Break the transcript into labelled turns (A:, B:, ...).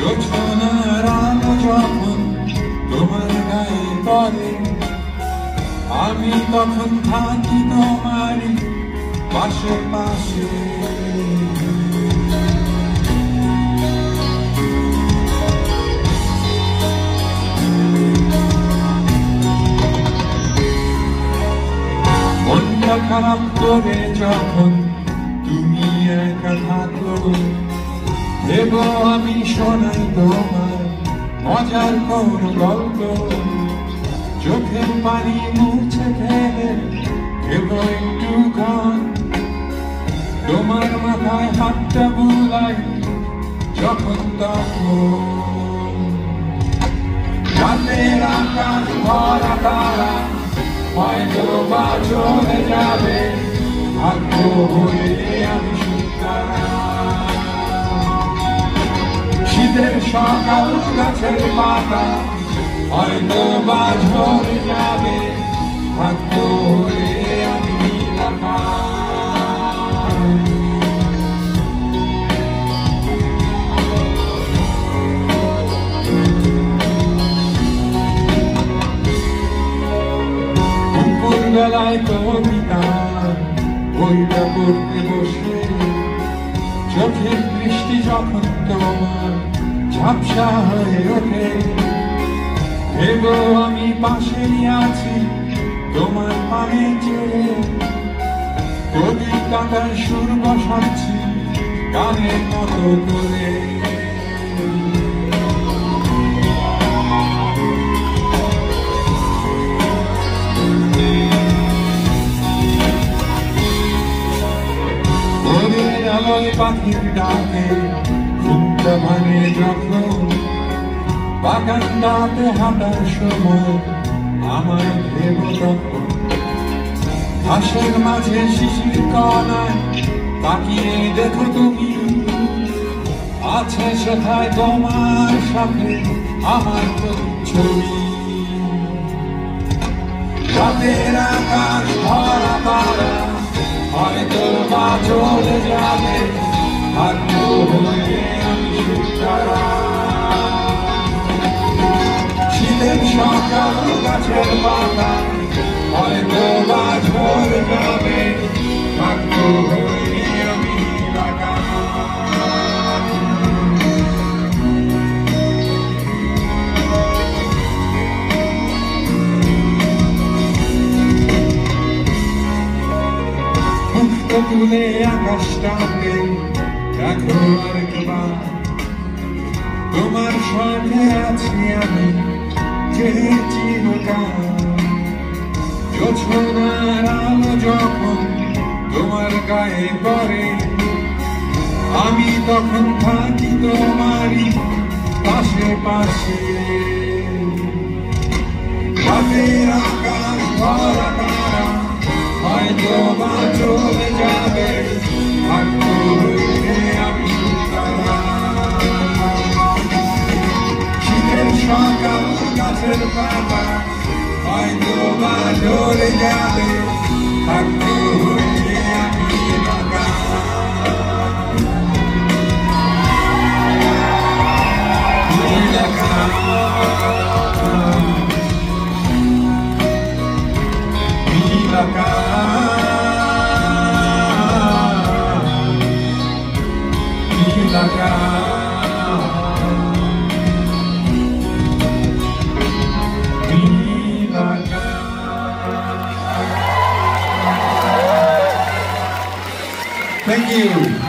A: জোছনার আলো যখন তোমার গায়ে পড়ে, আমি তখন থাকি তোমারই পাশে পাশে। মনটা খারাপ করে যখন তুমি একা থাকো, দেব আমি শোনাই তোমার মজার কোন গল্প। চোখের পানি মুছে ফেলে দেব একটু গান, তোমার মাথায় হাতটা বুলাই যখন তখন। রাতের আকাশ ভরা তারা হয়তো বা চলে যাবে, ভাগ্য হয়ে আমি সুতারা। শীতের সকাল গাছের পাতা হয়তো বা ঝরে যাবে, ভাগ্য হয়ে আমি নীল আকাশ। দুপুর বেলায় কবিতা বইটা পড়তে বসে, চোখের দৃষ্টি যখন তোমার ঝাপসা হয়ে ওঠে, ভেব আমি পাশেই আছি তোমার পানে চেয়ে। কবিতাটার সুর বসাচ্ছি গানের মতো করে। ভোরের আলোয় পাখির ডাকে ঘুমটা ভাঙে যখন, বাগানটাতে হাঁটার সময় আমার ভেব তখন। ঘাসের মাঝে শিশির কণায় তাকিয়ে দেখো তুমি, আছে সেথায় তোমার সাথে আমার ছবি। রাতের আকাশ ভরা তারা হয়তো বা চলে যাবে, ভাগ্য হয়ে আমি সুতারা। শীতের সকাল গাছের পাতা হয়তো বা ঝরে যাবে, ভাগ্য হয়ে আমি নীল আকাশ। মুক্ত তুলে আকাশটাকে দেখো আরেকবার, তোমার সাথে আছি আমি যে চিরকাল। জোছনার আলো যখন তোমার গায়ে পড়ে, আমি তখন থাকি তোমারই পাশে পাশে। রাতের আকাশ ভরা তারা হয়তো বা চলে যাবে, ভাগ্য হয়ে আমি সুতারা। শীতের সকাল গাছের পাতা হয়তো বা ঝরে যাবে, ভাগ্য হয়ে আমি নীল আকাশ। নীল আকাশ, নীল আকাশ, নীল আকাশ। Thank you.